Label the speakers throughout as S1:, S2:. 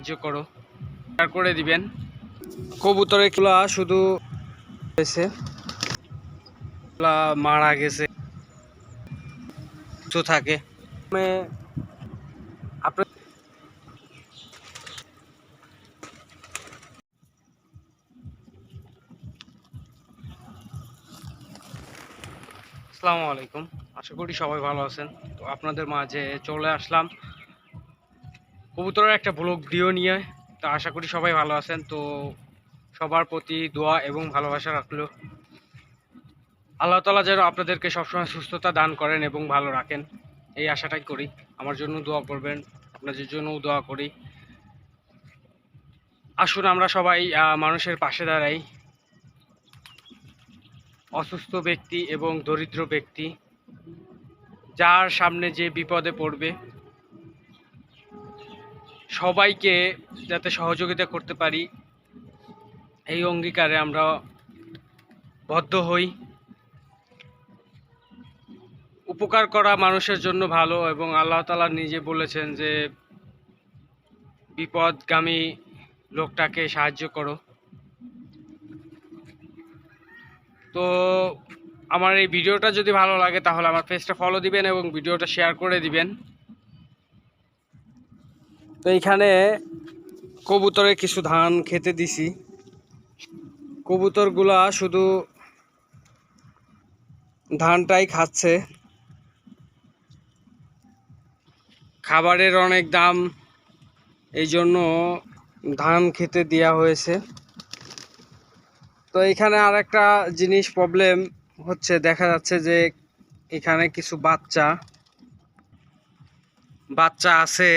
S1: সাহায্য করো, শেয়ার করে দিবেন। কবুতরের গুলা শুধু হয়েছে, মারা গেছে তো থাকে আপনার। আসসালামু আলাইকুম, আশা করি সবাই ভালো আছেন। তো আপনাদের মাঝে চলে আসলাম কবুতরের একটা ব্লগ ভিডিও নিয়ে। তো আশা করি সবাই ভালো আছেন। তো সবার প্রতি দোয়া এবং ভালোবাসা রাখলো। আল্লাহ তাআলা যেন আপনাদেরকে সবসময় সুস্থতা দান করেন এবং ভালো রাখেন, এই আশাটাই করি। আমার জন্য দোয়া করবেন, আপনাদের জন্যও দোয়া করি। আসুন আমরা সবাই মানুষের পাশে দাঁড়াই। অসুস্থ ব্যক্তি এবং দরিদ্র ব্যক্তি যার সামনে যে বিপদে পড়বে, সবাইকে যাতে সহযোগিতা করতে পারি, এই অঙ্গীকারে আমরা বদ্ধ হই। উপকার করা মানুষের জন্য ভালো, এবং আল্লাহ তাআলা নিজে বলেছেন যে বিপদগামী লোকটাকে সাহায্য করো। তো আমার এই ভিডিওটা যদি ভালো লাগে তাহলে আমার পেজটা ফলো দিবেন এবং ভিডিওটা শেয়ার করে দিবেন। তো এইখানে কবুতরে কিছু ধান খেতে দিছি। কবুতরগুলা শুধু ধানটাই খাচ্ছে। খাবারের অনেক দাম, এই জন্য ধান খেতে দেওয়া হয়েছে। তো এখানে আর একটা জিনিস প্রবলেম হচ্ছে, দেখা যাচ্ছে যে এখানে কিছু বাচ্চা আছে।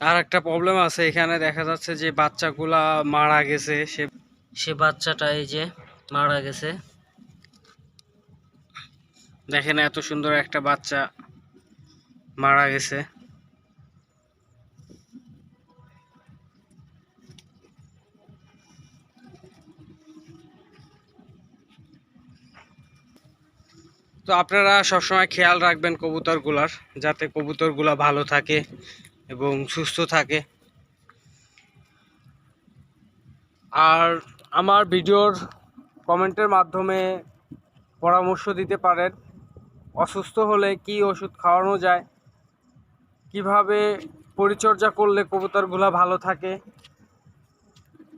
S1: আর একটা প্রবলেম আছে, এখানে দেখা যাচ্ছে যে বাচ্চাগুলা মারা গেছে। সে বাচ্চাটা এই যে মারা গেছে। দেখেন এত সুন্দর একটা বাচ্চা মারা গেছে। তো আপনারা সবসময় খেয়াল রাখবেন কবুতরগুলার, যাতে কবুতরগুলা ভালো থাকে এবং সুস্থ থাকে। আর আমার ভিডিওর কমেন্টের মাধ্যমে পরামর্শ দিতে পারেন, অসুস্থ হলে কি ওষুধ খাওয়ানো যায়, কিভাবে পরিচর্যা করলে কবুতরগুলা ভালো থাকে।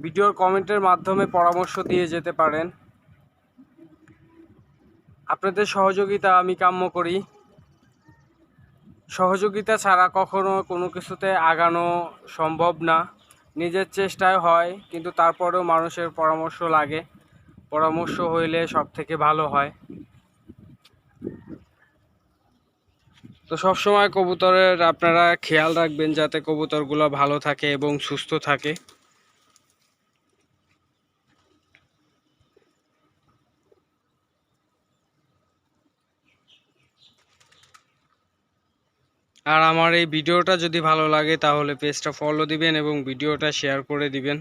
S1: ভিডিওর কমেন্টের মাধ্যমে পরামর্শ দিয়ে যেতে পারেন। আপনাদের সহযোগিতা আমি কাম্য করি। সহযোগিতা ছাড়া কখনো কোনো কিছুতে আগানো সম্ভব না। নিজের চেষ্টায় হয়, কিন্তু তারপরেও মানুষের পরামর্শ লাগে। পরামর্শ হইলে সব থেকে ভালো হয়। তো সবসময় কবুতরের আপনারা খেয়াল রাখবেন, যাতে কবুতরগুলো ভালো থাকে এবং সুস্থ থাকে। আর আমার এই ভিডিওটা যদি ভালো লাগে তাহলে পেজটা ফলো দিবেন এবং ভিডিওটা শেয়ার করে দিবেন।